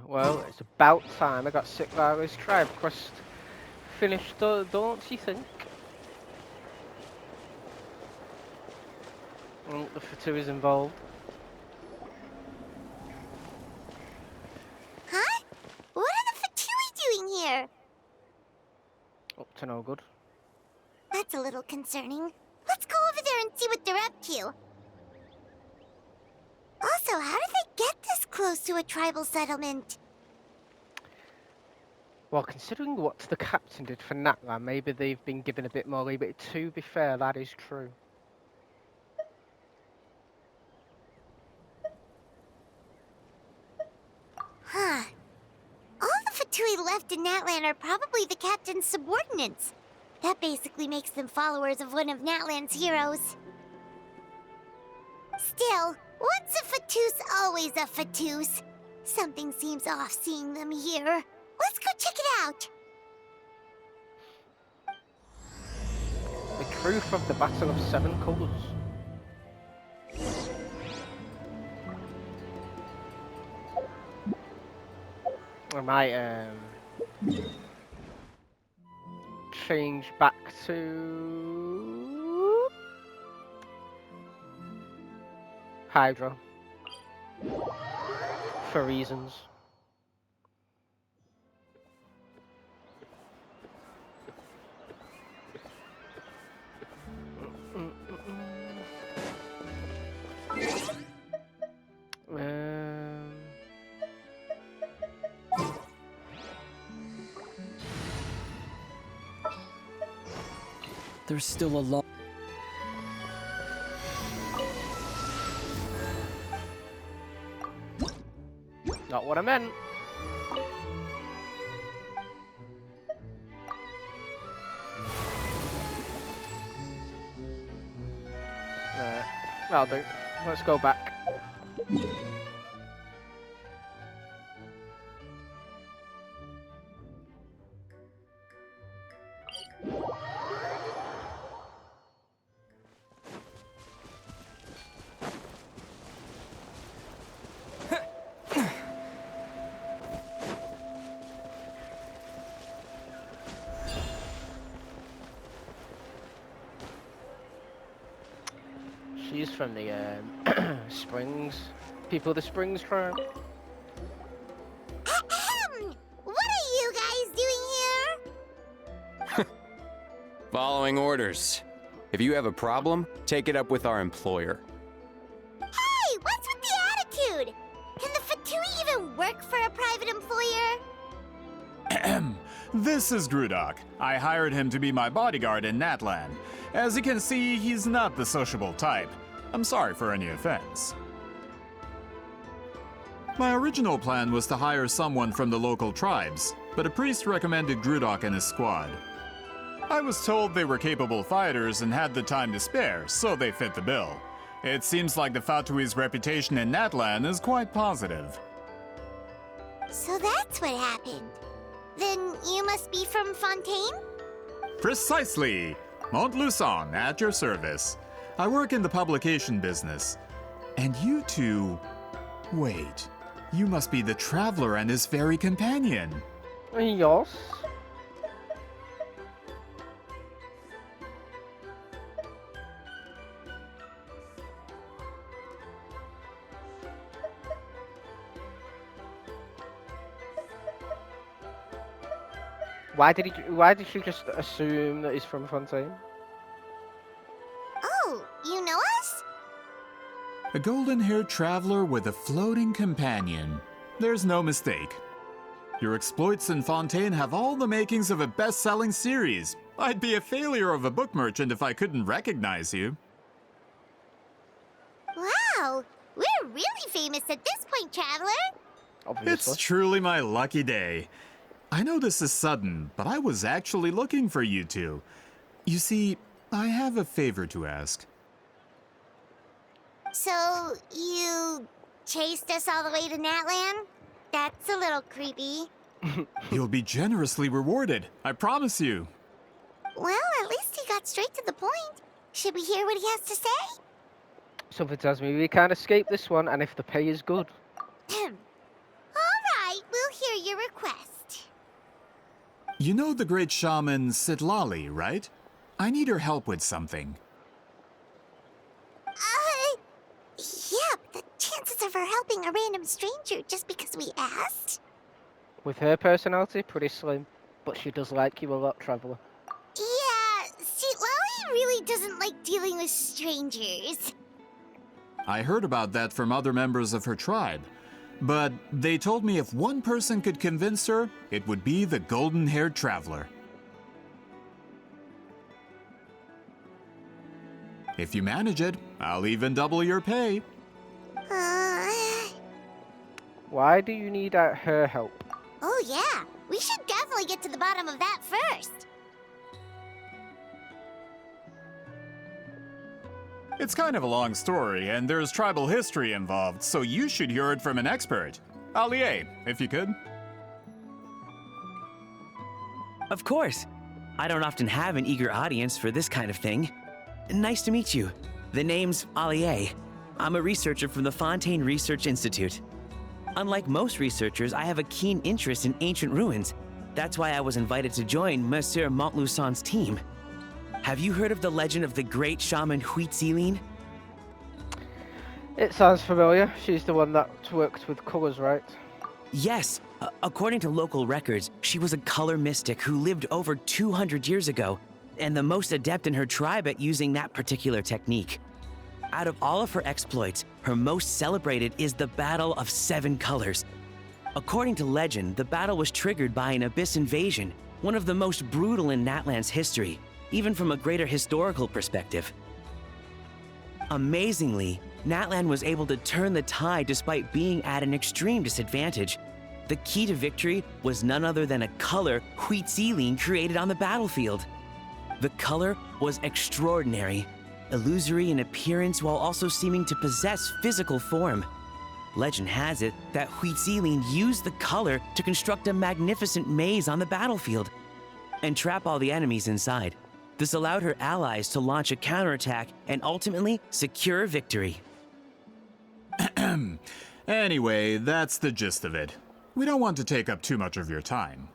Well, it's about time I got Citlali's tribe quest finished, don't you think? The Fatu is involved. Huh? What are the Fatui doing here? Up to no good. That's a little concerning. Let's go over there and see what they're up to. Also, how did they get this close to a tribal settlement? Well, considering what the captain did for Natla, maybe they've been given a bit more liberty. To be fair, that is true. Huh. All the Fatui left in Natlan are probably the captain's subordinates. That basically makes them followers of one of Natlan's heroes. Still, once a Fatus, always a Fatus. Something seems off seeing them here. Let's go check it out. The truth of the Battle of Seven Colours. I might change back to Hydro for reasons. There's still a lot. Not what I meant. That'll do. Let's go back. She's from the Springs. People of the Springs tribe. Ahem! What are you guys doing here? Following orders. If you have a problem, take it up with our employer. Hey, what's with the attitude? Can the Fatui even work for a private employer? This is Grudok. I hired him to be my bodyguard in Natlan. As you can see, he's not the sociable type. I'm sorry for any offense. My original plan was to hire someone from the local tribes, but a priest recommended Grudok and his squad. I was told they were capable fighters and had the time to spare, so they fit the bill. It seems like the Fatui's reputation in Natlan is quite positive. So that's what happened. Then you must be from Fontaine? Precisely! Montluçon, at your service. I work in the publication business. And you two... Wait, you must be the traveler and his fairy companion. Yes. Why did you just assume that he's from Fontaine? Oh, you know us? A golden-haired traveler with a floating companion. There's no mistake. Your exploits in Fontaine have all the makings of a best-selling series. I'd be a failure of a book merchant if I couldn't recognize you. Wow, we're really famous at this point, Traveler. Obviously. It's truly my lucky day. I know this is sudden, but I was actually looking for you two. You see, I have a favor to ask. So, you chased us all the way to Natlan? That's a little creepy. You'll be generously rewarded, I promise you. Well, at least he got straight to the point. Should we hear what he has to say? Something tells me we can't escape this one, and if the pay is good. All right, we'll your request. You know the great shaman Citlali, right? I need her help with something. Yeah, the chances of her helping a random stranger just because we asked? With her personality, pretty slim, but she does like you a lot, Traveller. Yeah, Citlali really doesn't like dealing with strangers. I heard about that from other members of her tribe. But they told me if one person could convince her, it would be the golden-haired traveler. If you manage it, I'll even double your pay. Why do you need her help? Oh yeah, we should definitely get to the bottom of that first. It's kind of a long story, and there's tribal history involved, so you should hear it from an expert. Allier, if you could. Of course. I don't often have an eager audience for this kind of thing. Nice to meet you. The name's Allier. I'm a researcher from the Fontaine Research Institute. Unlike most researchers, I have a keen interest in ancient ruins. That's why I was invited to join Monsieur Montluçon's team. Have you heard of the legend of the great shaman Citlali? It sounds familiar. She's the one that worked with colours, right? Yes. According to local records, she was a color mystic who lived over 200 years ago, and the most adept in her tribe at using that particular technique. Out of all of her exploits, her most celebrated is the Battle of Seven Colors. According to legend, the battle was triggered by an abyss invasion, one of the most brutal in Natlan's history, even from a greater historical perspective. Amazingly, Natlan was able to turn the tide despite being at an extreme disadvantage. The key to victory was none other than a color Citlali created on the battlefield. The color was extraordinary, illusory in appearance while also seeming to possess physical form. Legend has it that Citlali used the color to construct a magnificent maze on the battlefield and trap all the enemies inside. This allowed her allies to launch a counterattack and ultimately secure victory. Anyway, that's the gist of it. We don't want to take up too much of your time.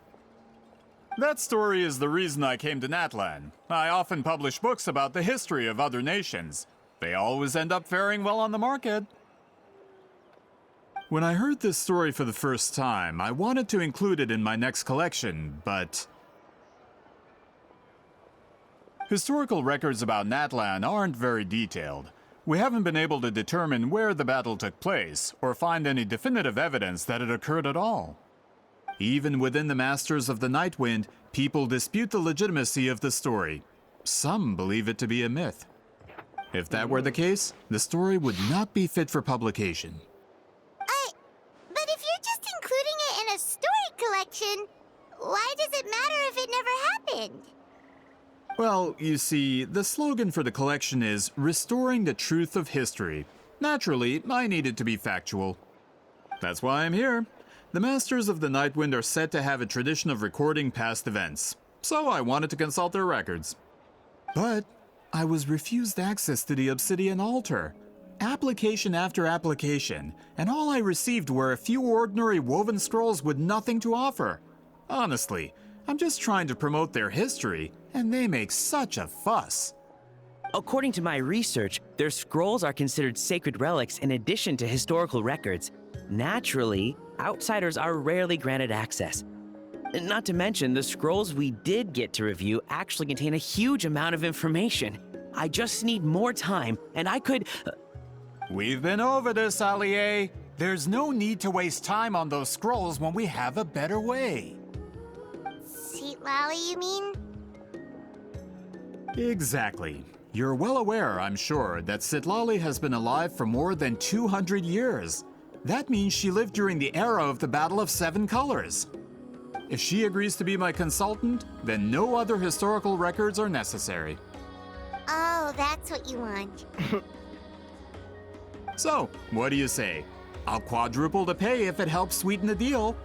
That story is the reason I came to Natlan. I often publish books about the history of other nations. They always end up faring well on the market. When I heard this story for the first time, I wanted to include it in my next collection, but historical records about Natlan aren't very detailed. We haven't been able to determine where the battle took place, or find any definitive evidence that it occurred at all. Even within the Masters of the Nightwind, people dispute the legitimacy of the story. Some believe it to be a myth. If that were the case, the story would not be fit for publication. But if you're just including it in a story collection, why does it matter if it never happened? Well, you see, the slogan for the collection is Restoring the Truth of History. Naturally, I needed to be factual. That's why I'm here. The Masters of the Nightwind are said to have a tradition of recording past events, so I wanted to consult their records. But I was refused access to the Obsidian Altar. Application after application, and all I received were a few ordinary woven scrolls with nothing to offer. Honestly, I'm just trying to promote their history, and they make such a fuss. According to my research, their scrolls are considered sacred relics in addition to historical records. Naturally, outsiders are rarely granted access. Not to mention, the scrolls we did get to review actually contain a huge amount of information. I just need more time, and I could... We've been over this, Allier. There's no need to waste time on those scrolls when we have a better way. Citlali, you mean? Exactly. You're well aware, I'm sure, that Citlali has been alive for more than 200 years. That means she lived during the era of the Battle of Seven Colors. If she agrees to be my consultant, then no other historical records are necessary. Oh, that's what you want. So, what do you say? I'll quadruple the pay if it helps sweeten the deal.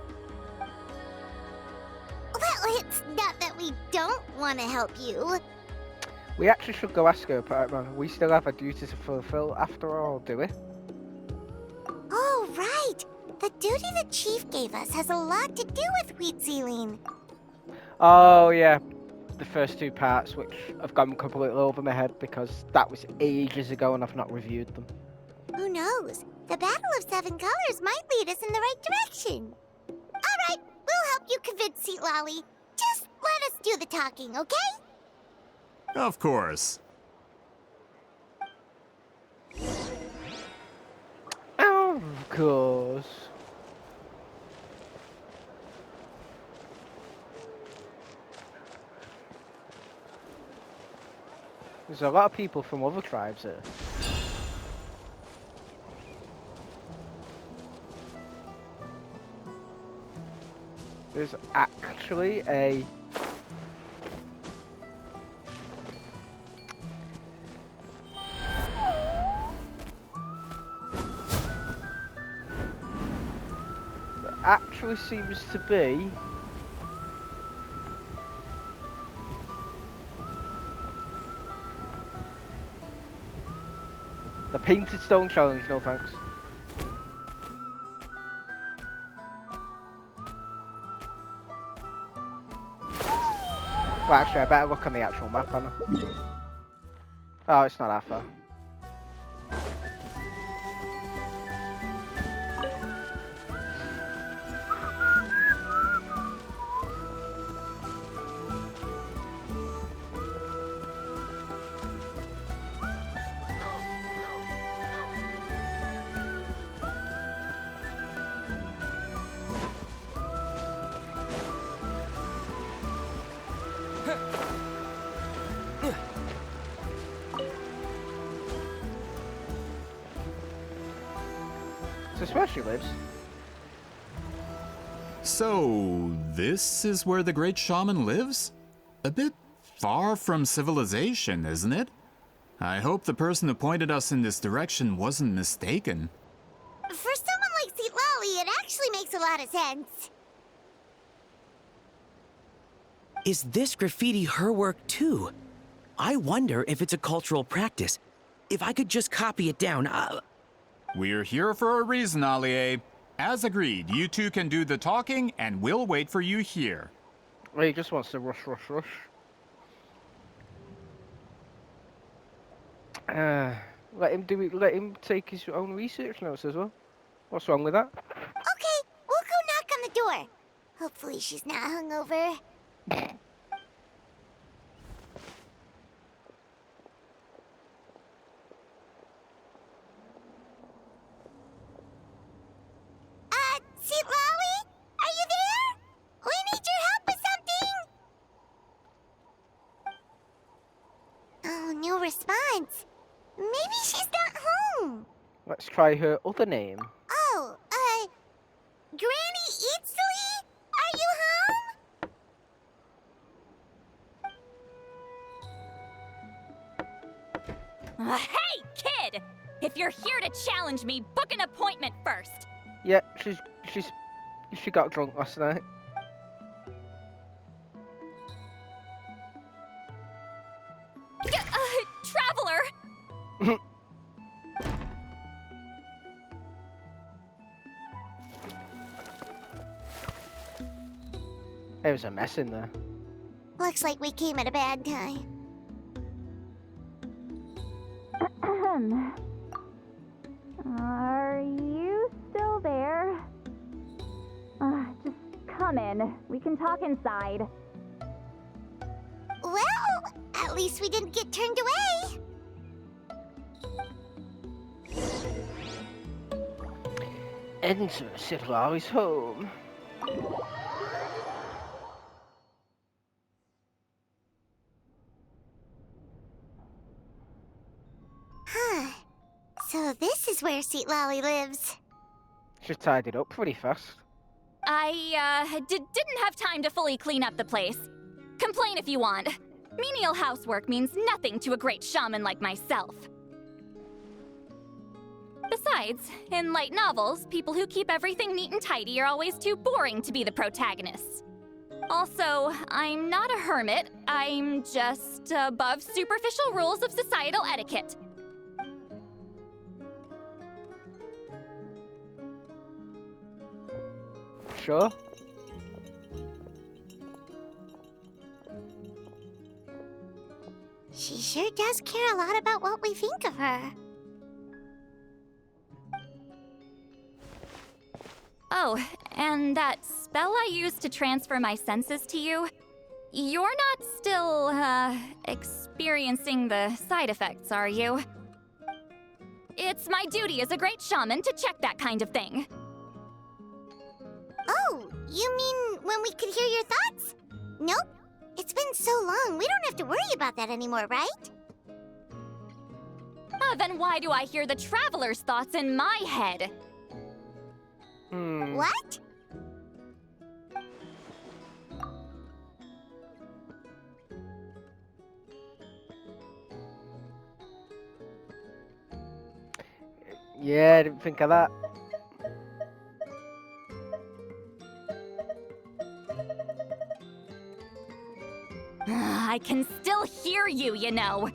Well, it's not that we don't want to help you. We actually should go ask her, Pac-Man. We still have a duty to fulfill after all, do we? Oh, right. The the duty the chief gave us has a lot to do with wheat sealing. Oh yeah, the first two parts, which have gone completely over my head because that was ages ago and I've not reviewed them. Who knows? The Battle of Seven Colors might lead us in the right direction. Alright, we'll help you convince Citlali. Just let us do the talking, okay? Of course. Of course. There's a lot of people from other tribes here. There's actually a... There actually seems to be... The Painted Stone Challenge, no thanks. Well, actually, I better look on the actual map, Anna. Oh, it's not that far. Is this where she lives? So, this is where the great shaman lives? A bit far from civilization, isn't it? I hope the person who pointed us in this direction wasn't mistaken. For someone like Citlali, it actually makes a lot of sense. Is this graffiti her work too? I wonder if it's a cultural practice. If I could just copy it down, We're here for a reason, Allie. As agreed, you two can do the talking, and we'll wait for you here. Well, he just wants to rush. Let him do it. Let him take his own research notes as well. What's wrong with that? Okay, we'll go knock on the door. Hopefully she's not hungover. Citlali? Are you there? We need your help with something! Oh, no response. Maybe she's not home. Let's try her other name. Oh, Granny Citlali? Are you home? Hey, kid! If you're here to challenge me, book an appointment first. Yeah, she got drunk last night. Traveler! There was a mess in there. Looks like we came at a bad time. Are you still there? Just come in. We can talk inside. Well, at least we didn't get turned away. Enter Citlali's home. Huh. So this is where Citlali lives. She tied it up pretty fast. I, didn't have time to fully clean up the place. Complain if you want. Menial housework means nothing to a great shaman like myself. Besides, in light novels, people who keep everything neat and tidy are always too boring to be the protagonists. Also, I'm not a hermit. I'm just above superficial rules of societal etiquette. sure. She sure does care a lot about what we think of her. Oh, and that spell I used to transfer my senses to you? You're not still, experiencing the side effects, are you? It's my duty as a great shaman to check that kind of thing. Oh, you mean when we could hear your thoughts? Nope. It's been so long, we don't have to worry about that anymore, right? Then why do I hear the traveler's thoughts in my head? What? Yeah, I didn't think of that. I can still hear you, you know.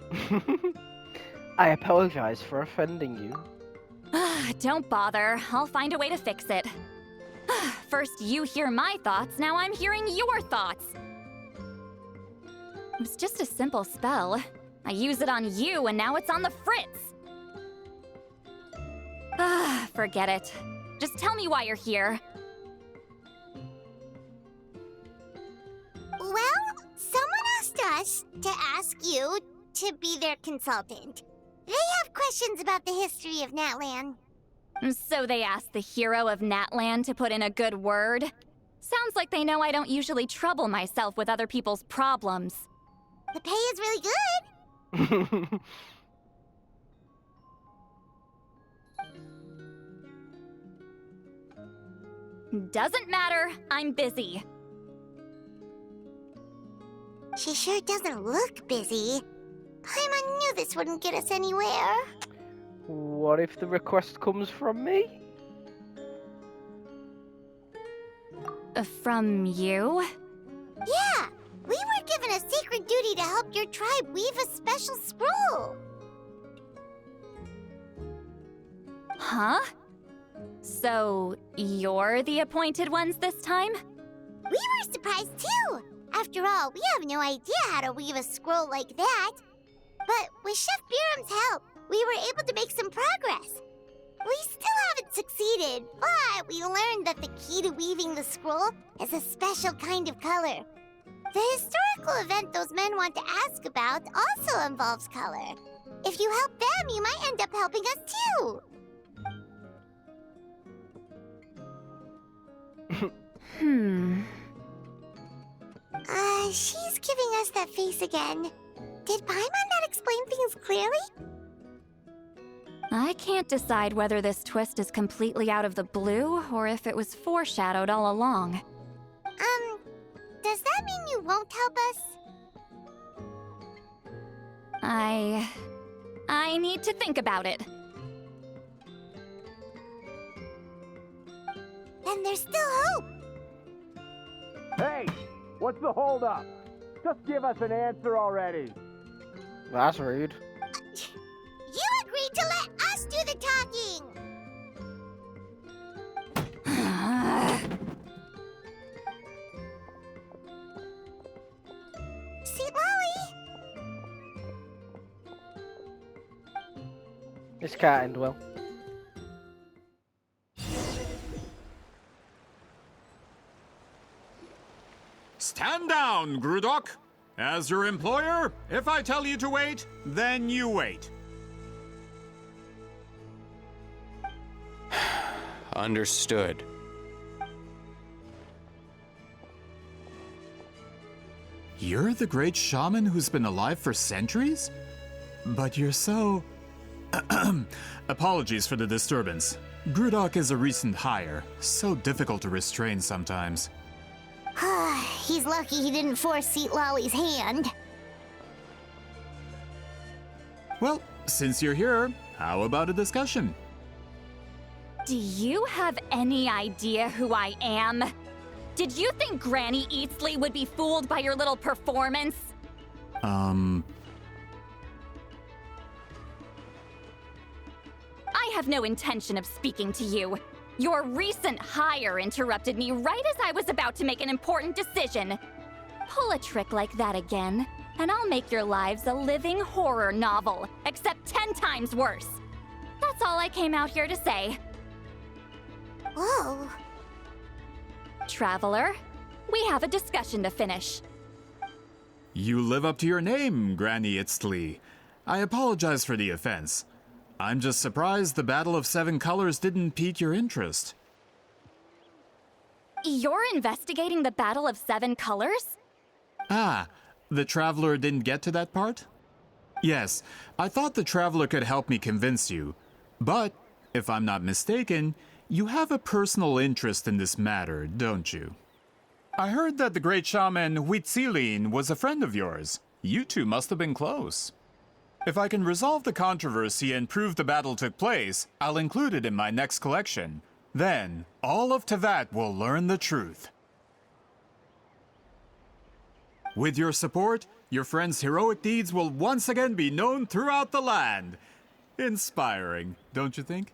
I apologize for offending you. Don't bother. I'll find a way to fix it. First you hear my thoughts, now I'm hearing your thoughts. It was just a simple spell. I use it on you and now it's on the fritz. Forget it. Just tell me why you're here. Well, someone asked us to ask you to be their consultant. They have questions about the history of Natlan. So they asked the hero of Natlan to put in a good word? Sounds like they know I don't usually trouble myself with other people's problems. The pay is really good. Doesn't matter, I'm busy. She sure doesn't look busy. Paimon knew this wouldn't get us anywhere. What if the request comes from me? From you? Yeah, we were given a sacred duty to help your tribe weave a special scroll. Huh? So, you're the appointed ones this time? We were surprised too. After all, we have no idea how to weave a scroll like that. But with Chef Biram's help, we were able to make some progress. We still haven't succeeded, but we learned that the key to weaving the scroll is a special kind of color. The historical event those men want to ask about also involves color. If you help them, you might end up helping us too. She's giving us that face again. Did Paimon not explain things clearly? I can't decide whether this twist is completely out of the blue or if it was foreshadowed all along. Does that mean you won't help us? I need to think about it. Then there's still hope. Hey, what's the holdup? Just give us an answer already. That's rude. You agreed to let us do the talking! Citlali! This can't end well. Stand down, Grudok. As your employer, if I tell you to wait, then you wait. Understood. You're the great shaman who's been alive for centuries? But you're so... Apologies for the disturbance. Grudok is a recent hire, so difficult to restrain sometimes. He's lucky he didn't force Citlali's hand. Well, since you're here, how about a discussion? Do you have any idea who I am? Did you think Granny Eatsley would be fooled by your little performance? I I have no intention of speaking to you. Your recent hire interrupted me right as I was about to make an important decision. Pull a trick like that again, and I'll make your lives a living horror novel, except 10 times worse. That's all I came out here to say. Whoa. Traveler, we have a discussion to finish. You live up to your name, Granny Citlali. I apologize for the offense. I'm just surprised the Battle of Seven Colors didn't pique your interest. You're investigating the Battle of Seven Colors? Ah, the Traveler didn't get to that part? Yes, I thought the Traveler could help me convince you. But, if I'm not mistaken, you have a personal interest in this matter, don't you? I heard that the great shaman Citlali was a friend of yours. You two must have been close. If I can resolve the controversy and prove the battle took place, I'll include it in my next collection. Then, all of Teyvat will learn the truth. With your support, your friend's heroic deeds will once again be known throughout the land. Inspiring, don't you think?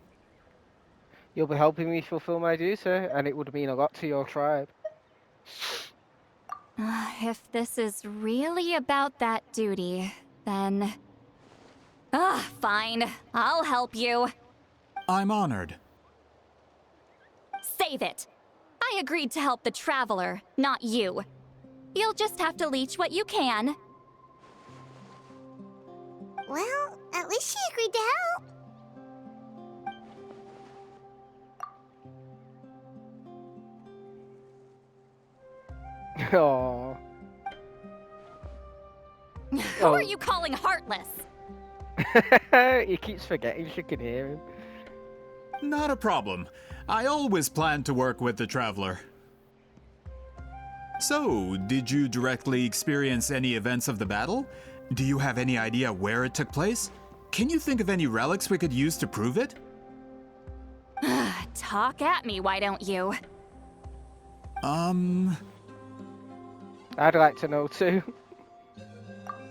You'll be helping me fulfill my duty, and it would mean a lot to your tribe. If this is really about that duty, then... fine. I'll help you. I'm honored. Save it. I agreed to help the Traveler, not you. You'll just have to leech what you can. Well, at least she agreed to help. Aww. Who are you calling heartless? He keeps forgetting she can hear him. Not a problem. I always plan to work with the Traveler. So, did you directly experience any events of the battle? Do you have any idea where it took place? Can you think of any relics we could use to prove it? Talk at me, why don't you? I'd like to know too.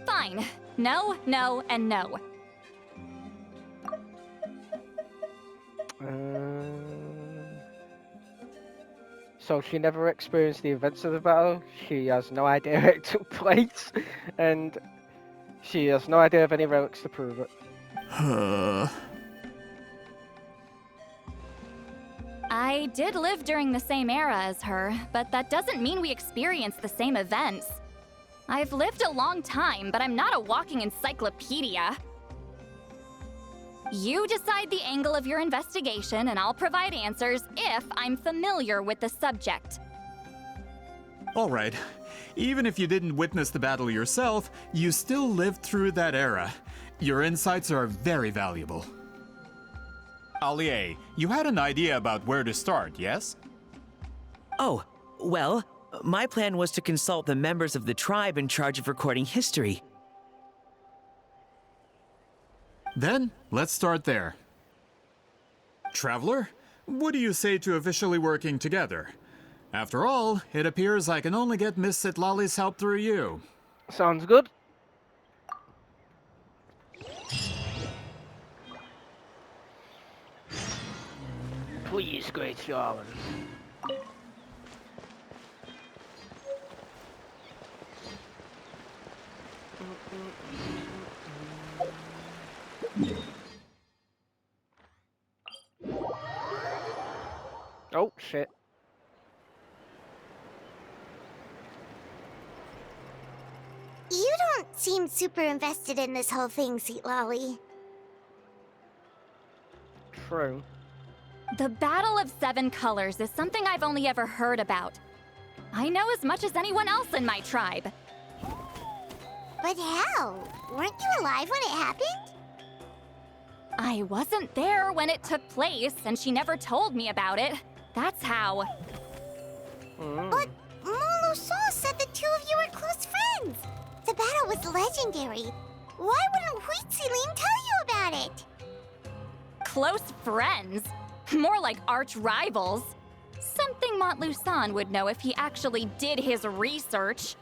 Fine. No, no, and no. So she never experienced the events of the battle. She has no idea it took place, and she has no idea of any relics to prove it. I did live during the same era as her, but that doesn't mean we experienced the same events. I've lived a long time, but I'm not a walking encyclopedia. You decide the angle of your investigation, and I'll provide answers if I'm familiar with the subject. All right. Even if you didn't witness the battle yourself, you still lived through that era. Your insights are very valuable. Allie, you had an idea about where to start, yes? Oh, well, my plan was to consult the members of the tribe in charge of recording history. Then, let's start there. Traveler, what do you say to officially working together? After all, it appears I can only get Miss Citlali's help through you. Sounds good. Please, great shaman. Oh, shit. You don't seem super invested in this whole thing, Citlali. True. The Battle of Seven Colors is something I've only ever heard about. I know as much as anyone else in my tribe. But how? Weren't you alive when it happened? I wasn't there when it took place, and she never told me about it. That's how. But Molo Saw said the two of you were close friends. The battle was legendary. Why wouldn't Citlali tell you about it? Close friends? More like arch rivals. Something Montluçon would know if he actually did his research.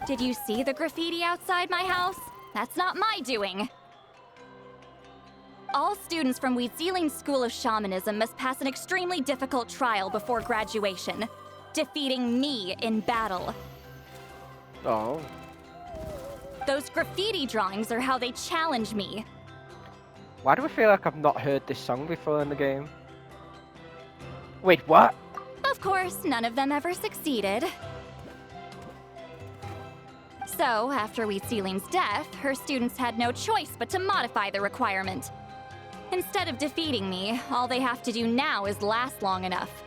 Did you see the graffiti outside my house? That's not my doing. all students from Wheatsealing's School of Shamanism must pass an extremely difficult trial before graduation, defeating me in battle. Oh. Those graffiti drawings are how they challenge me. Why do I feel like I've not heard this song before in the game? Wait, what? Of course, none of them ever succeeded. So, after Wheatsealing's death, her students had no choice but to modify the requirement. Instead of defeating me, all they have to do now is last long enough.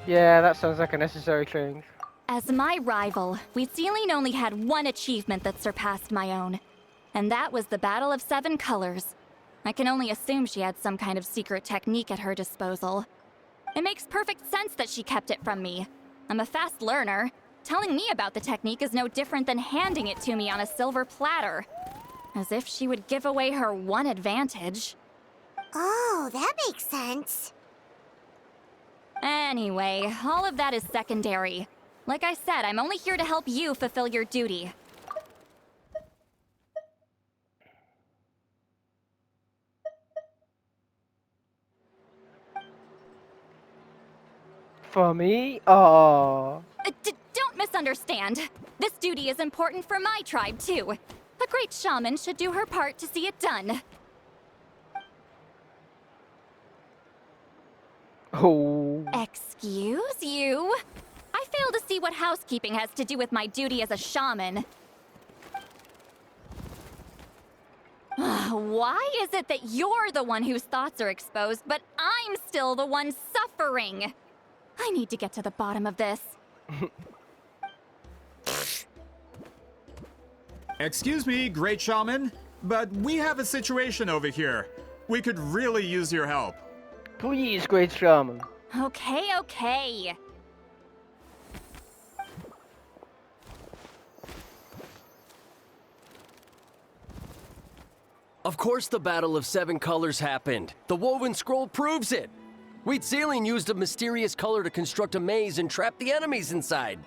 Yeah, that sounds like a necessary change. As my rival, Wheatsealing only had one achievement that surpassed my own, and that was the Battle of 7 Colors. I can only assume she had some kind of secret technique at her disposal. It makes perfect sense that she kept it from me. I'm a fast learner. Telling me about the technique is no different than handing it to me on a silver platter. As if she would give away her one advantage. Oh, that makes sense. Anyway, all of that is secondary. Like I said, I'm only here to help you fulfill your duty. For me? Oh. Don't misunderstand. This duty is important for my tribe, too. A great shaman should do her part to see it done. Oh. Excuse you? I fail to see what housekeeping has to do with my duty as a shaman. Why is it that you're the one whose thoughts are exposed, but I'm still the one suffering? I need to get to the bottom of this. Excuse me, Great Shaman, but we have a situation over here. We could really use your help. Please, Great Shaman. Okay. Of course the Battle of 7 Colors happened. The woven scroll proves it. Wheatsealing used a mysterious color to construct a maze and trap the enemies inside.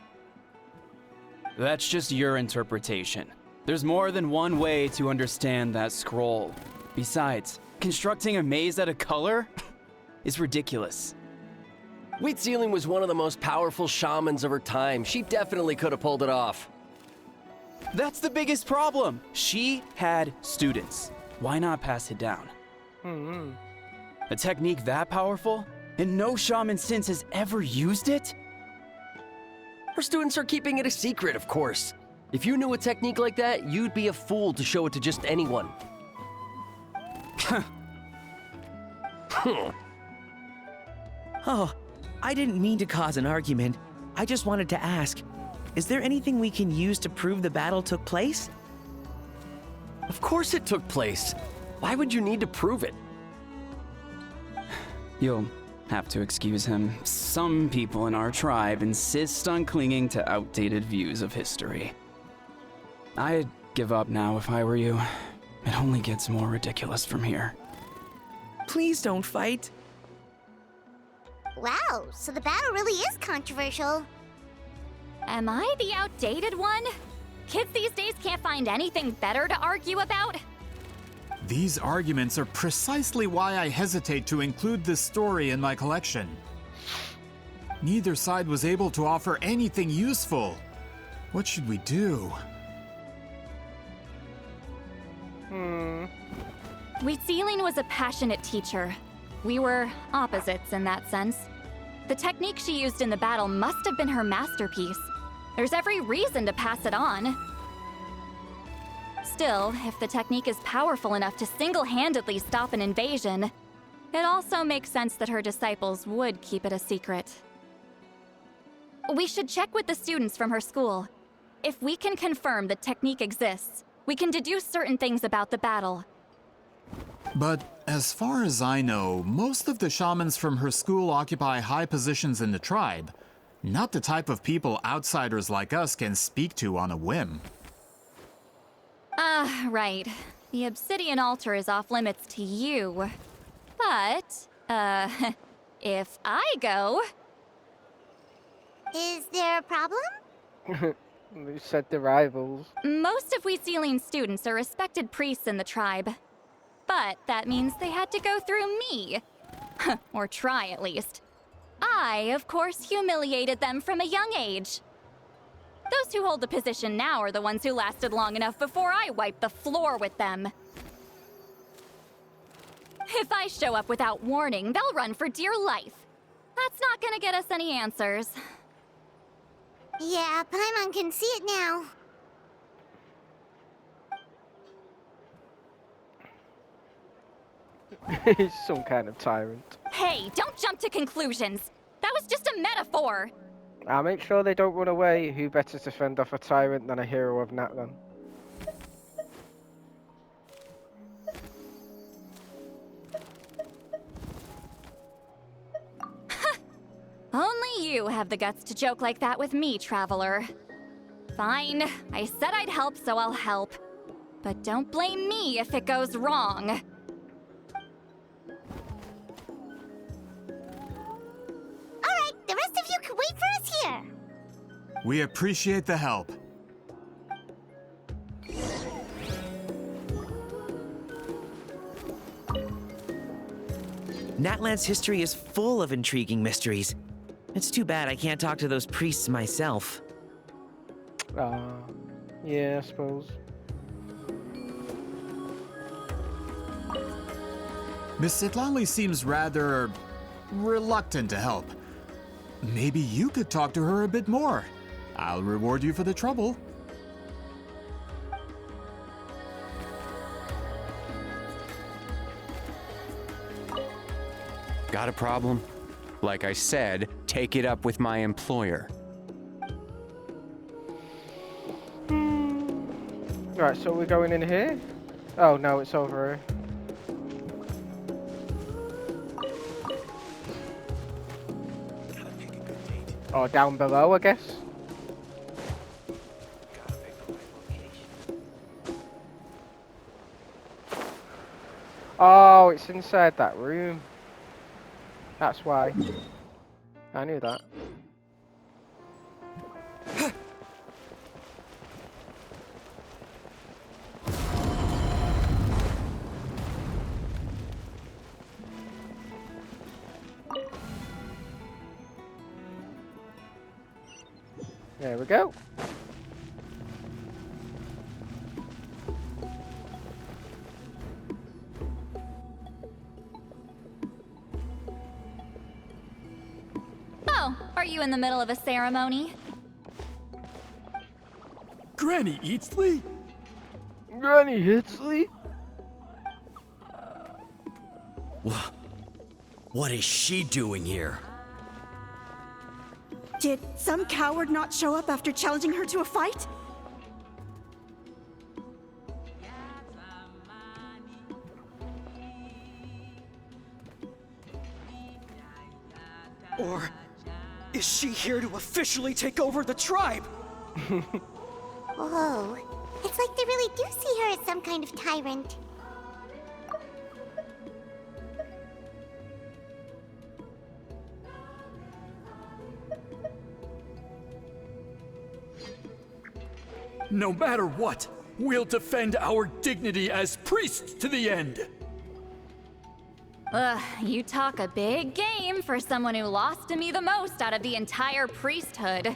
That's just your interpretation. There's more than one way to understand that scroll. Besides, constructing a maze out of color is ridiculous. Wheatsealing was one of the most powerful shamans of her time. She definitely could have pulled it off. That's the biggest problem. She had students. Why not pass it down? A technique that powerful? And no shaman since has ever used it? Her students are keeping it a secret, of course. If you knew a technique like that, you'd be a fool to show it to just anyone. Oh, I didn't mean to cause an argument. I just wanted to ask, is there anything we can use to prove the battle took place? Of course it took place. Why would you need to prove it? You'll have to excuse him. Some people in our tribe insist on clinging to outdated views of history. I'd give up now if I were you. It only gets more ridiculous from here. Please don't fight. Wow, so the battle really is controversial. Am I the outdated one? Kids these days can't find anything better to argue about? These arguments are precisely why I hesitate to include this story in my collection. Neither side was able to offer anything useful. What should we do? Wheatsealing was a passionate teacher. We were opposites in that sense. The technique she used in the battle must have been her masterpiece. There's every reason to pass it on. Still, if the technique is powerful enough to single-handedly stop an invasion, it also makes sense that her disciples would keep it a secret. We should check with the students from her school. If we can confirm the technique exists, we can deduce certain things about the battle. But as far as I know, most of the shamans from her school occupy high positions in the tribe. Not the type of people outsiders like us can speak to on a whim. Right. The obsidian altar is off limits to you. But, if I go... Is there a problem? You said the rivals. Most of Wheatsealing's students are respected priests in the tribe. but that means they had to go through me. Or try, at least. I, of course, humiliated them from a young age. Those who hold the position now are the ones who lasted long enough before I wiped the floor with them. If I show up without warning, they'll run for dear life. That's not gonna get us any answers. Yeah, Paimon can see it now. He's some kind of tyrant. Hey, don't jump to conclusions. That was just a metaphor. I'll make sure they don't run away. Who better to fend off a tyrant than a hero of Natlan? Only you have the guts to joke like that with me, Traveler. Fine, I said I'd help, so I'll help. But don't blame me if it goes wrong. Alright, the rest of you can wait for us here. We appreciate the help. Natlan's history is full of intriguing mysteries. It's too bad I can't talk to those priests myself. Yeah, I suppose. Miss Citlali seems rather reluctant to help. Maybe you could talk to her a bit more. I'll reward you for the trouble. Got a problem? Like I said, take it up with my employer. Right, so we're going in here? Oh, no, it's over here. Or down below, I guess. Oh, it's inside that room. That's why. I knew that. There we go. Oh, are you in the middle of a ceremony? Granny Eatsley? Granny Hitsley? What is she doing here? Did some coward not show up after challenging her to a fight? Or is she here to officially take over the tribe? Whoa. It's like they really do see her as some kind of tyrant. No matter what, we'll defend our dignity as priests to the end. Ugh, you talk a big game for someone who lost to me the most out of the entire priesthood.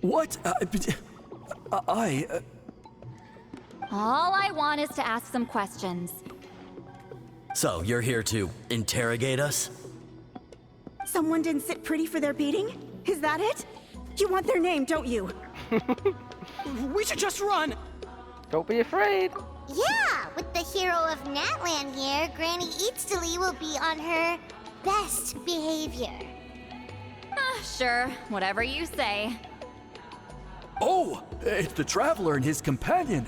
What? All I want is to ask some questions. So, you're here to interrogate us? Someone didn't sit pretty for their beating? Is that it? You want their name, don't you? We should just run! Don't be afraid. Yeah, with the hero of Natlan here, Granny Eatsley will be on her best behavior. Sure, whatever you say. Oh, it's the Traveler and his companion.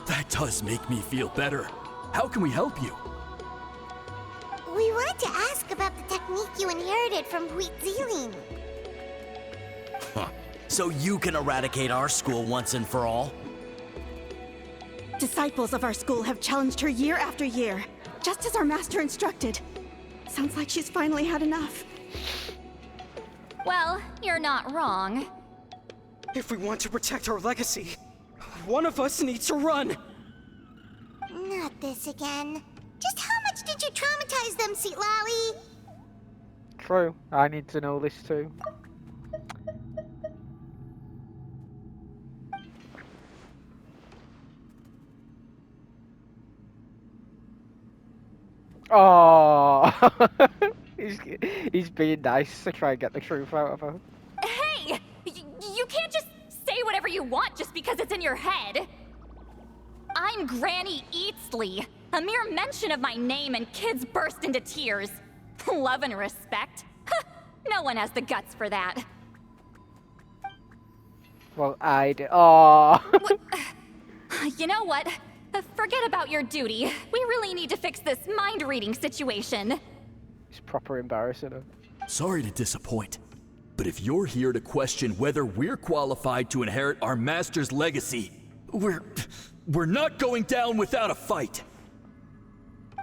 That does make me feel better. How can we help you? We wanted to ask about the technique you inherited from Huitziling. So you can eradicate our school once and for all? Disciples of our school have challenged her year after year, just as our master instructed. Sounds like she's finally had enough. Well, you're not wrong. If we want to protect our legacy, one of us needs to run. Not this again. Just how much did you traumatize them, Citlali? True. I need to know this too. Oh, he's being nice to try and get the truth out of her. Hey! You can't just say whatever you want just because it's in your head. I'm Granny Eatsley. A mere mention of my name and kids burst into tears. Love and respect? No one has the guts for that. Well, I do. Oh. You know what? Forget about your duty. We really need to fix this mind-reading situation. It's proper embarrassing her. Sorry to disappoint, but if you're here to question whether we're qualified to inherit our master's legacy, we're not going down without a fight.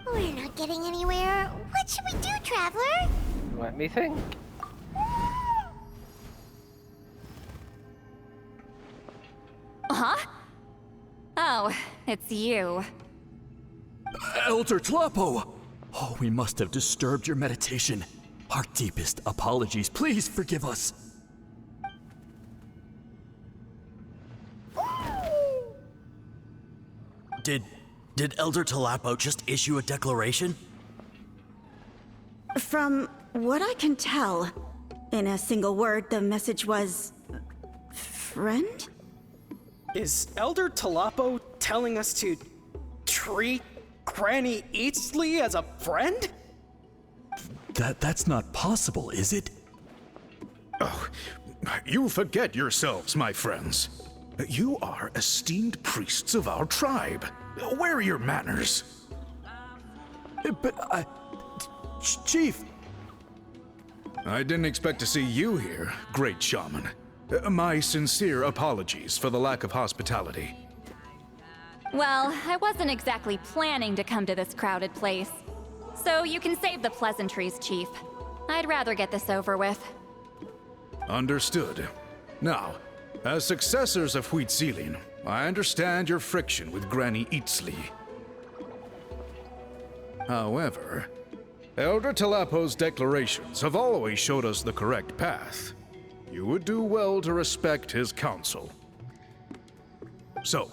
We're not getting anywhere. What should we do, Traveler? Let me think. Huh? Oh, it's you. Elder Tlapo! Oh, we must have disturbed your meditation. Our deepest apologies. Please forgive us. Did Elder Tlapo just issue a declaration? From what I can tell, in a single word, the message was... friend? Is Elder Tlapo telling us to treat Granny Eatsley as a friend? That's not possible, is it? Oh, you forget yourselves, my friends. You are esteemed priests of our tribe. Where are your manners? But Chief... I didn't expect to see you here, great shaman. My sincere apologies for the lack of hospitality. Well, I wasn't exactly planning to come to this crowded place. So you can save the pleasantries, Chief. I'd rather get this over with. Understood. Now, as successors of Huitzilin, I understand your friction with Granny Eatsley. However, Elder Tlapo's declarations have always showed us the correct path. You would do well to respect his counsel. So,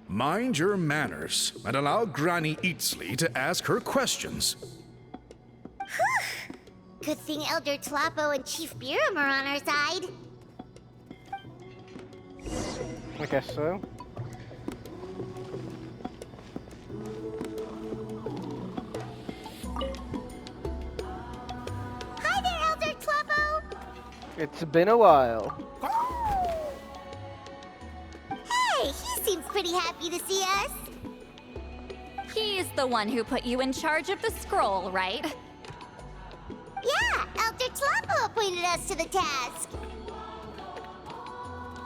mind your manners and allow Granny Eatsley to ask her questions. Good thing Elder Tlapo and Chief Biram are on our side. I guess so. Hi there, Elder Tlapo! It's been a while. Hey, he seems pretty happy to see us. He's the one who put you in charge of the scroll, right? Yeah, Elder Tlapo appointed us to the task.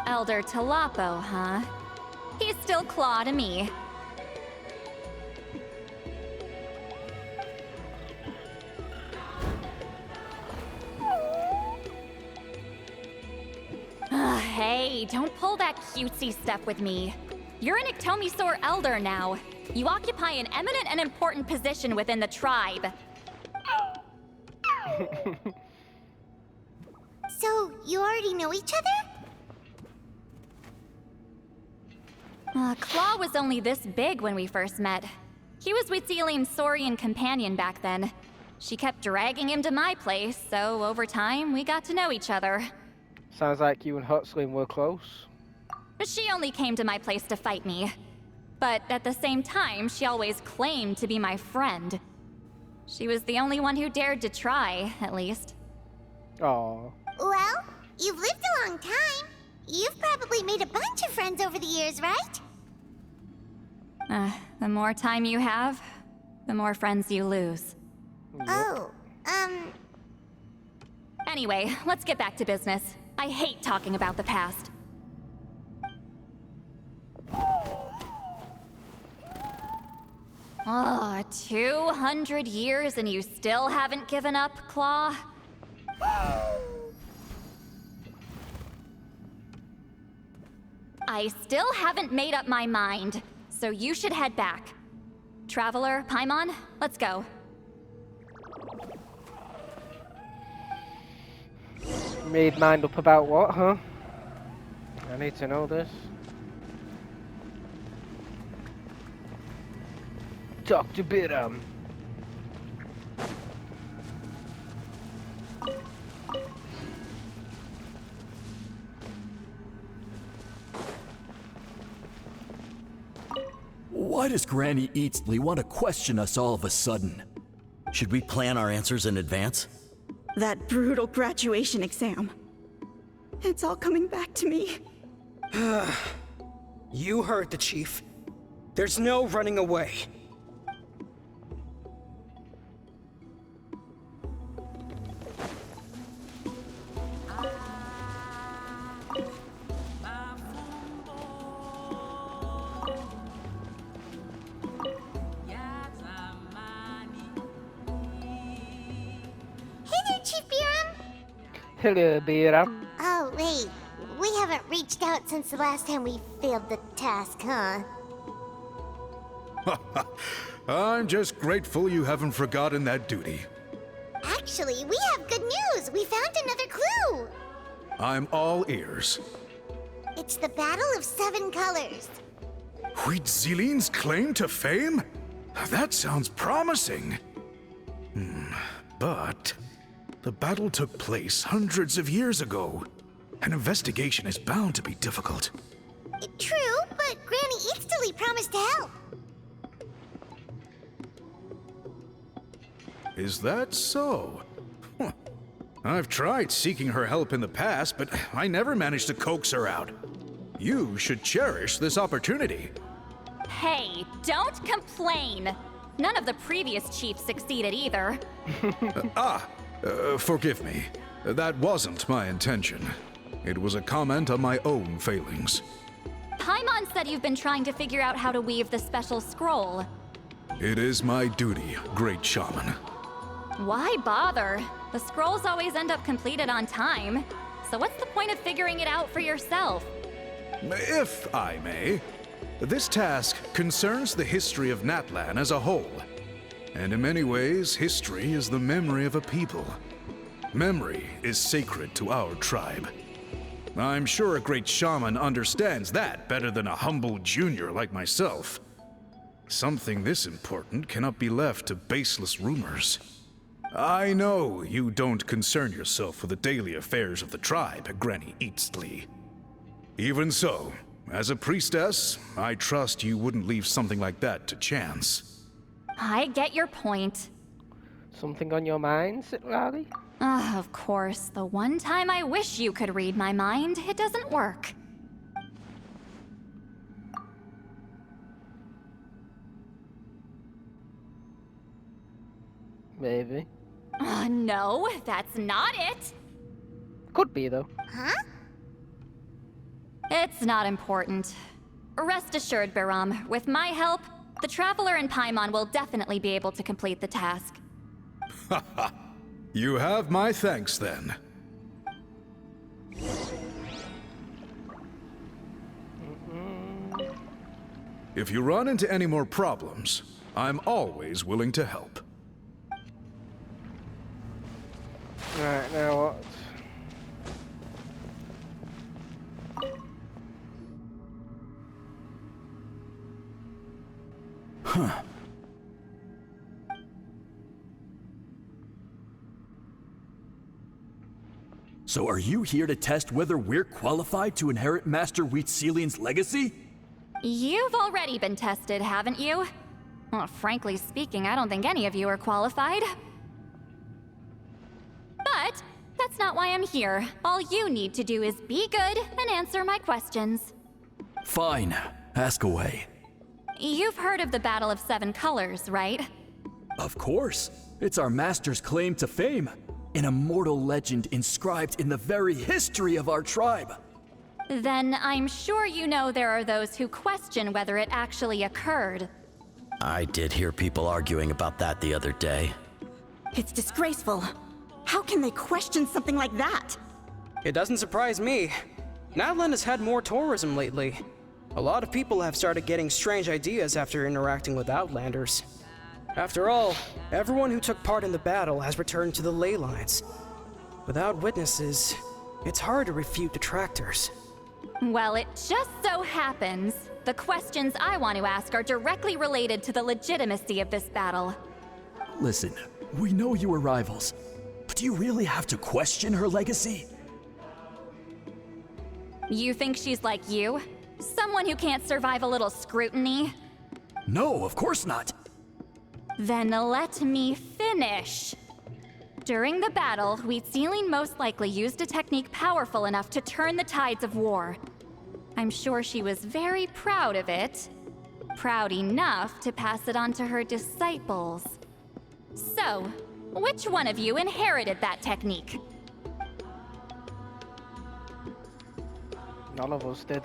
Elder Tlapo, huh? He's still Claw to me. Hey, don't pull that cutesy stuff with me. You're an Iktomisaur Elder now. You occupy an eminent and important position within the tribe. So, you already know each other? Claw was only this big when we first met. He was Huitzilin's Saurian companion back then. She kept dragging him to my place, so over time, we got to know each other. Sounds like you and Hutzlin were close. She only came to my place to fight me. But at the same time, she always claimed to be my friend. She was the only one who dared to try, at least. Oh. Well, you've lived a long time. You've probably made a bunch of friends over the years, right? The more time you have, the more friends you lose. Oh, Anyway, let's get back to business. I hate talking about the past. Oh, 200 years and you still haven't given up, Claw? I still haven't made up my mind, so you should head back. Traveler, Paimon, let's go. Made mind up about what, huh? I need to know this. Dr. Biram. Why does Granny Eatsley want to question us all of a sudden? Should we plan our answers in advance? That brutal graduation exam. It's all coming back to me. You heard the chief. There's no running away. Hello, Biram. Oh, wait. We haven't reached out since the last time we failed the task, huh? I'm just grateful you haven't forgotten that duty. Actually, we have good news. We found another clue. I'm all ears. It's the Battle of Seven Colors. Huitzilin's claim to fame? That sounds promising. But the battle took place hundreds of years ago. An investigation is bound to be difficult. True, but Granny Eatsley promised to help. Is that so? Huh. I've tried seeking her help in the past, but I never managed to coax her out. You should cherish this opportunity. Hey, don't complain. None of the previous chiefs succeeded either. Forgive me. That wasn't my intention. It was a comment on my own failings. Paimon said you've been trying to figure out how to weave the special scroll. It is my duty, great shaman. Why bother? The scrolls always end up completed on time. So what's the point of figuring it out for yourself? If I may, this task concerns the history of Natlan as a whole. And in many ways, history is the memory of a people. Memory is sacred to our tribe. I'm sure a great shaman understands that better than a humble junior like myself. Something this important cannot be left to baseless rumors. I know you don't concern yourself with the daily affairs of the tribe, Granny Eatsley. Even so, as a priestess, I trust you wouldn't leave something like that to chance. I get your point. Something on your mind, Citlali? Of course. The one time I wish you could read my mind, it doesn't work. Maybe. No, that's not it. Could be, though. Huh? It's not important. Rest assured, Biram, with my help, the Traveler and Paimon will definitely be able to complete the task. Haha. You have my thanks, then. If you run into any more problems, I'm always willing to help. Right, now what? Huh. So are you here to test whether we're qualified to inherit Master Huitzilin's legacy? You've already been tested, haven't you? Well, frankly speaking, I don't think any of you are qualified. But that's not why I'm here. All you need to do is be good and answer my questions. Fine. Ask away. You've heard of the Battle of Seven Colors, right? Of course. It's our master's claim to fame. An immortal legend inscribed in the very history of our tribe. Then I'm sure you know there are those who question whether it actually occurred. I did hear people arguing about that the other day. It's disgraceful. How can they question something like that? It doesn't surprise me. Natlan has had more tourism lately. A lot of people have started getting strange ideas after interacting with Outlanders. After all, everyone who took part in the battle has returned to the ley lines. Without witnesses, it's hard to refute detractors. Well, it just so happens the questions I want to ask are directly related to the legitimacy of this battle. Listen, we know you were rivals, but do you really have to question her legacy? You think she's like you? Someone who can't survive a little scrutiny? No, of course not. Then let me finish. During the battle, Wheatsealing most likely used a technique powerful enough to turn the tides of war. I'm sure she was very proud of it. Proud enough to pass it on to her disciples. So, which one of you inherited that technique? None of us did.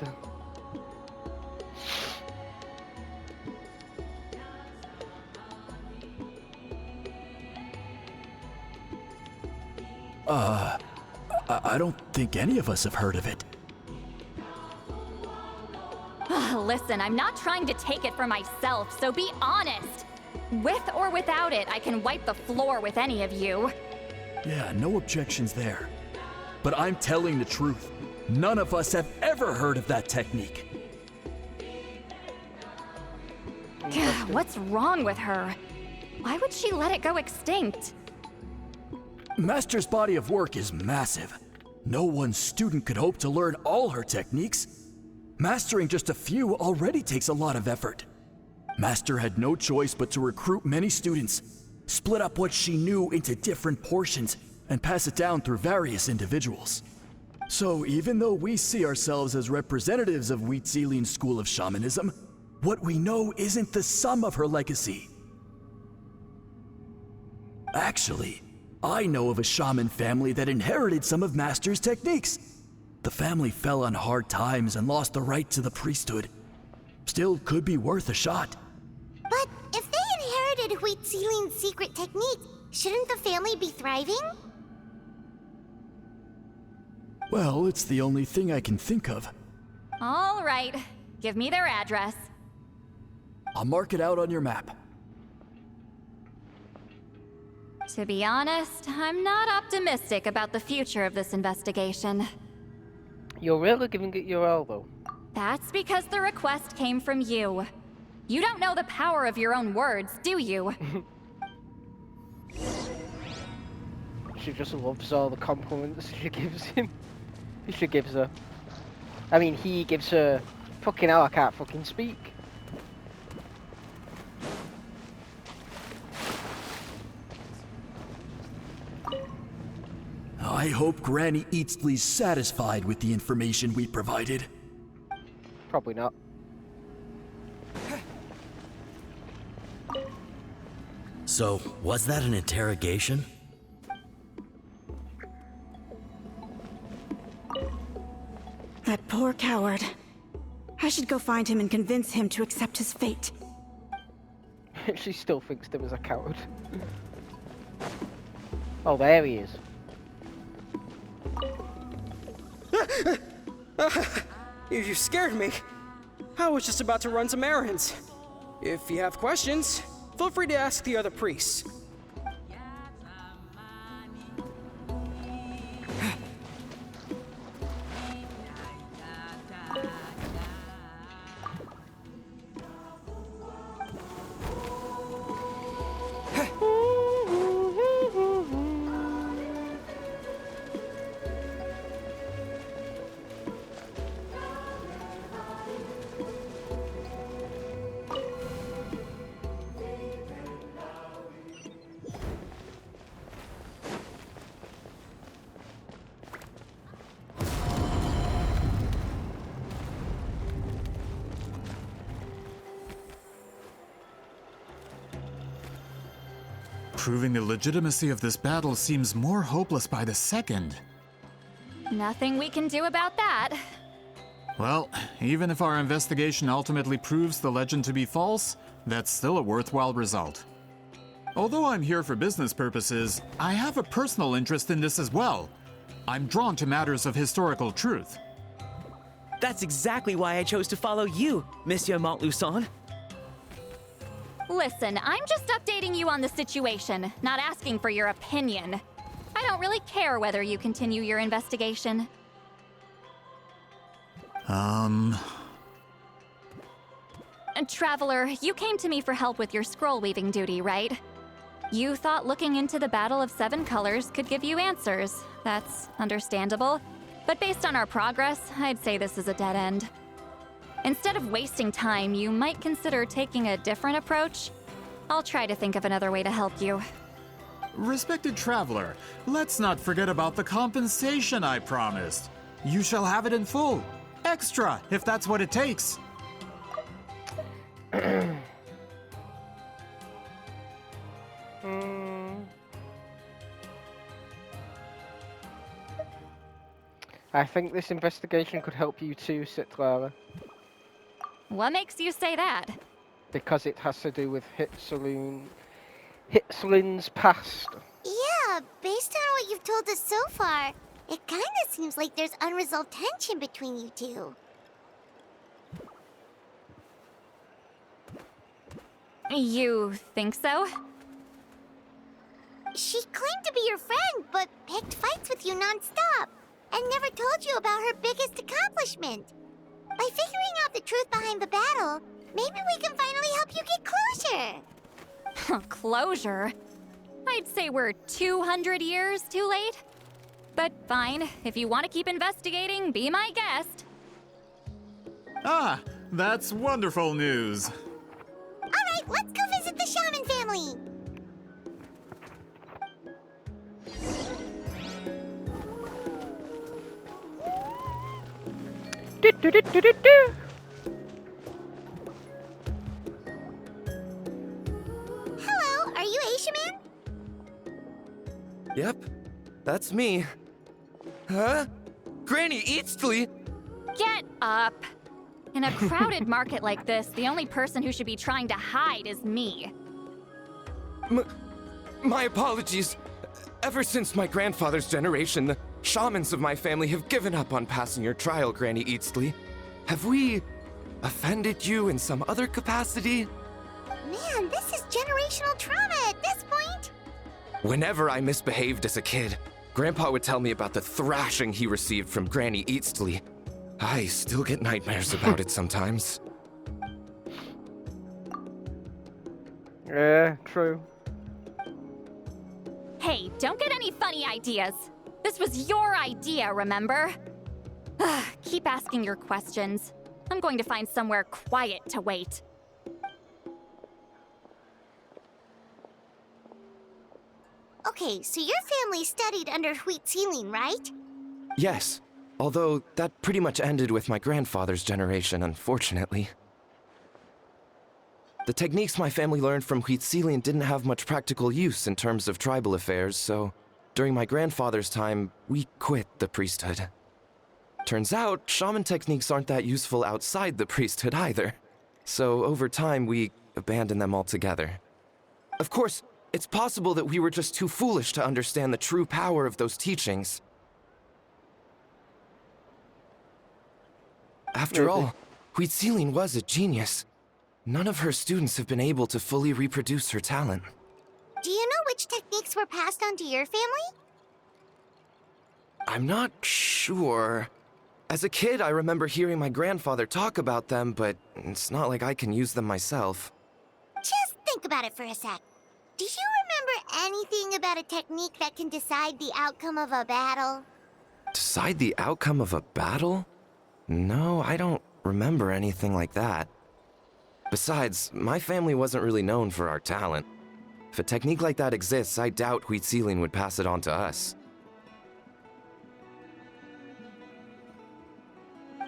I don't think any of us have heard of it. Listen, I'm not trying to take it for myself, so be honest. With or without it, I can wipe the floor with any of you. Yeah, no objections there. But I'm telling the truth. None of us have ever heard of that technique. What's wrong with her? Why would she let it go extinct? Master's body of work is massive. No one student could hope to learn all her techniques. Mastering just a few already takes a lot of effort. Master had no choice but to recruit many students, split up what she knew into different portions, and pass it down through various individuals. So even though we see ourselves as representatives of Wheatsealing's school of shamanism, what we know isn't the sum of her legacy. Actually, I know of a shaman family that inherited some of Master's techniques. The family fell on hard times and lost the right to the priesthood. Still could be worth a shot. But if they inherited Wheatsealing's secret technique, shouldn't the family be thriving? Well, it's the only thing I can think of. All right, give me their address. I'll mark it out on your map. To be honest, I'm not optimistic about the future of this investigation. You're really giving it your all, though. That's because the request came from you. You don't know the power of your own words, do you? She just loves all the compliments she gives him. She gives her. I mean, he gives her. Fucking hell, I can't fucking speak. I hope Granny Eatsley's satisfied with the information we provided. Probably not. So, was that an interrogation? That poor coward. I should go find him and convince him to accept his fate. She still thinks him as a coward. Oh, there he is. You scared me. I was just about to run some errands. If you have questions, feel free to ask the other priests. Proving the legitimacy of this battle seems more hopeless by the second. Nothing we can do about that. Well, even if our investigation ultimately proves the legend to be false, that's still a worthwhile result. Although I'm here for business purposes, I have a personal interest in this as well. I'm drawn to matters of historical truth. That's exactly why I chose to follow you, Monsieur Montluçon. Listen, I'm just updating you on the situation, not asking for your opinion. I don't really care whether you continue your investigation. And Traveler, you came to me for help with your scroll weaving duty, right? You thought looking into the Battle of Seven Colors could give you answers. That's understandable. But based on our progress, I'd say this is a dead end. Instead of wasting time, you might consider taking a different approach. I'll try to think of another way to help you. Respected traveler, let's not forget about the compensation I promised. You shall have it in full. Extra, if that's what it takes. I think this investigation could help you too, Citlali. What makes you say that? Because it has to do with Hitzlin's past. Yeah, based on what you've told us so far, it kinda seems like there's unresolved tension between you two. You think so? She claimed to be your friend, but picked fights with you non-stop, and never told you about her biggest accomplishment. By figuring out the truth behind the battle, maybe we can finally help you get closure. Closure? I'd say we're 200 years too late. But fine, if you want to keep investigating, be my guest. Ah, that's wonderful news. Alright, let's go visit the shaman family. Hello, are you Asia Man? Yep, that's me. Huh? Granny Eastly? Get up! In a crowded market like this, the only person who should be trying to hide is me. My apologies. Ever since my grandfather's generation, the shamans of my family have given up on passing your trial, Granny Eastly. Have we offended you in some other capacity? Man, this is generational trauma at this point. Whenever I misbehaved as a kid, Grandpa would tell me about the thrashing he received from Granny Eastly. I still get nightmares about it sometimes. Yeah, true. Hey, don't get any funny ideas. This was your idea, remember? Keep asking your questions. I'm going to find somewhere quiet to wait. Okay, so your family studied under Citlali, right? Yes, although that pretty much ended with my grandfather's generation, unfortunately. The techniques my family learned from Citlali didn't have much practical use in terms of tribal affairs, so during my grandfather's time, we quit the priesthood. Turns out, shaman techniques aren't that useful outside the priesthood either. So over time, we abandoned them altogether. Of course, it's possible that we were just too foolish to understand the true power of those teachings. After all, Citlali was a genius. None of her students have been able to fully reproduce her talent. Do you know which techniques were passed on to your family? I'm not sure. As a kid, I remember hearing my grandfather talk about them, but it's not like I can use them myself. Just think about it for a sec. Do you remember anything about a technique that can decide the outcome of a battle? Decide the outcome of a battle? No, I don't remember anything like that. Besides, my family wasn't really known for our talent. If a technique like that exists, I doubt Citlali would pass it on to us.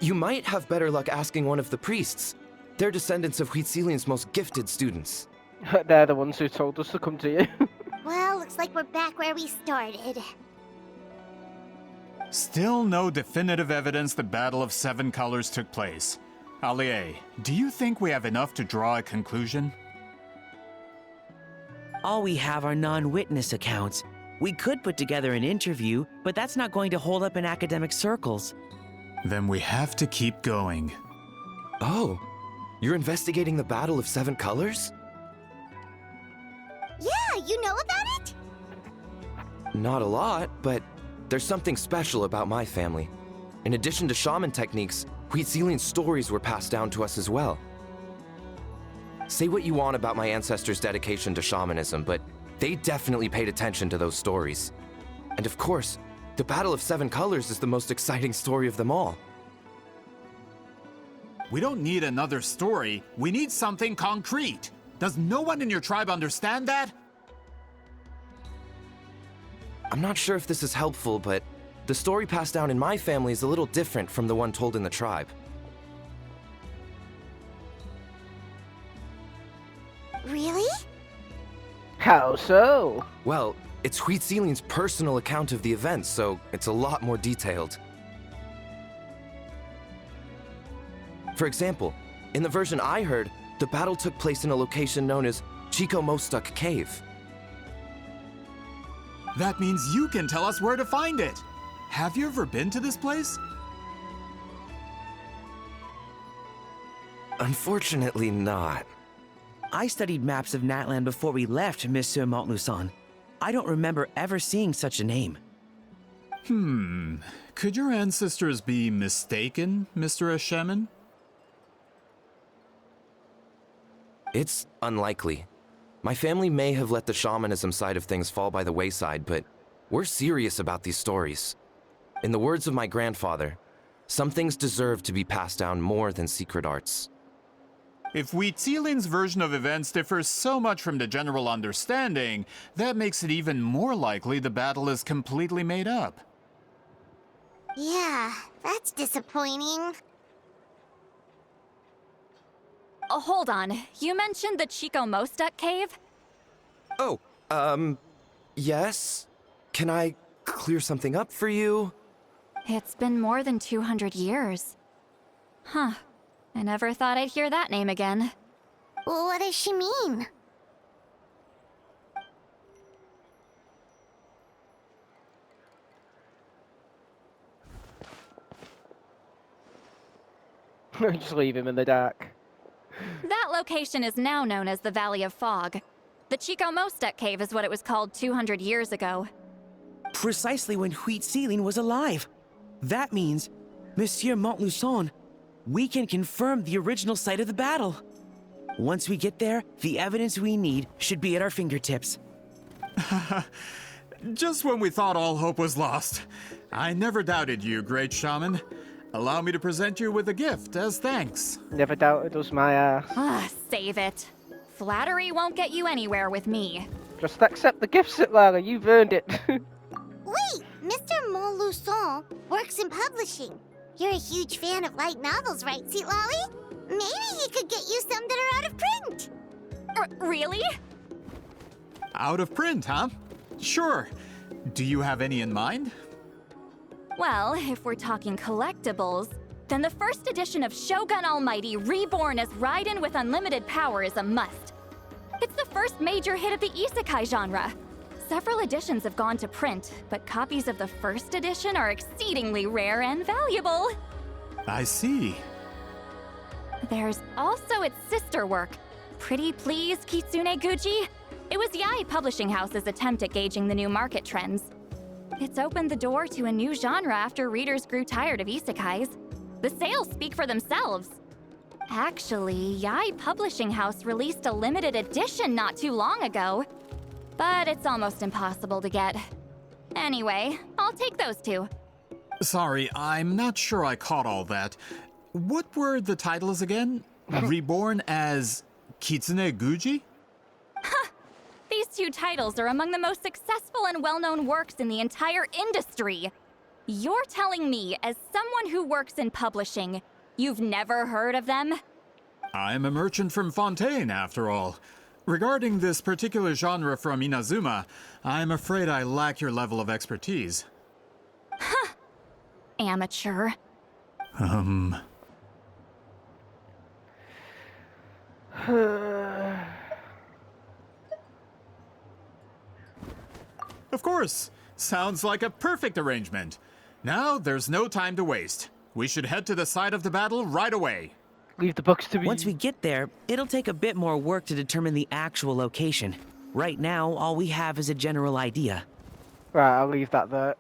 You might have better luck asking one of the priests. They're descendants of Citlali's most gifted students. They're the ones who told us to come to you. Well, looks like we're back where we started. Still no definitive evidence the Battle of Seven Colors took place. Allie, do you think we have enough to draw a conclusion? All we have are non-witness accounts. We could put together an interview, but that's not going to hold up in academic circles. Then we have to keep going. Oh, you're investigating the Battle of Seven Colors? Yeah, you know about it? Not a lot, but there's something special about my family. In addition to shaman techniques, Huitzilian stories were passed down to us as well. Say what you want about my ancestors' dedication to shamanism, but they definitely paid attention to those stories. And of course, the Battle of Seven Colors is the most exciting story of them all. We don't need another story. We need something concrete. Does no one in your tribe understand that? I'm not sure if this is helpful, but the story passed down in my family is a little different from the one told in the tribe. Really? How so? Well, it's Huitzilian's personal account of the events, so it's a lot more detailed. For example, in the version I heard, the battle took place in a location known as Chico Mostuk Cave. That means you can tell us where to find it. Have you ever been to this place? Unfortunately not. I studied maps of Natland before we left, Monsieur Montluçon. I don't remember ever seeing such a name. Could your ancestors be mistaken, Mr. Ashemin? It's unlikely. My family may have let the shamanism side of things fall by the wayside, but we're serious about these stories. In the words of my grandfather, some things deserve to be passed down more than secret arts. If Huitzilian's version of events differs so much from the general understanding, that makes it even more likely the battle is completely made up. Yeah, that's disappointing. Oh, hold on. You mentioned the Chico Mostuk cave? Oh, yes? Can I clear something up for you? It's been more than 200 years. Huh. I never thought I'd hear that name again. What does she mean? Just leave him in the dark. That location is now known as the Valley of Fog. The Chico Mostuk cave is what it was called 200 years ago. Precisely when Huitzilin was alive. That means, Monsieur Montluçon, we can confirm the original site of the battle. Once we get there, the evidence we need should be at our fingertips. Just when we thought all hope was lost. I never doubted you, great shaman. Allow me to present you with a gift as thanks. Never doubted us, my ass. Ah, save it. Flattery won't get you anywhere with me. Just accept the gift, Citlali. You've earned it. Wait, Mr. Montluçon works in publishing. You're a huge fan of light novels, right, Citlali? Maybe he could get you some that are out of print. Really? Out of print, huh? Sure. Do you have any in mind? Well, if we're talking collectibles, then the first edition of Shogun Almighty Reborn as Raiden with Unlimited Power is a must. It's the first major hit of the isekai genre. Several editions have gone to print, but copies of the first edition are exceedingly rare and valuable. I see. There's also its sister work, Pretty Please Kitsune Guji. It was Yae Publishing House's attempt at gauging the new market trends. It's opened the door to a new genre after readers grew tired of isekais. The sales speak for themselves. Actually, Yae Publishing House released a limited edition not too long ago, but it's almost impossible to get. Anyway, I'll take those two. Sorry, I'm not sure I caught all that. What were the titles again? Reborn as Kitsune Guji? These two titles are among the most successful and well-known works in the entire industry. You're telling me, as someone who works in publishing, you've never heard of them? I'm a merchant from Fontaine, after all. Regarding this particular genre from Inazuma, I'm afraid I lack your level of expertise. Huh. Amateur. Of course. Sounds like a perfect arrangement. Now there's no time to waste. We should head to the site of the battle right away. Leave the books to me. Once we get there, it'll take a bit more work to determine the actual location. Right now, all we have is a general idea. Right, I'll leave that there.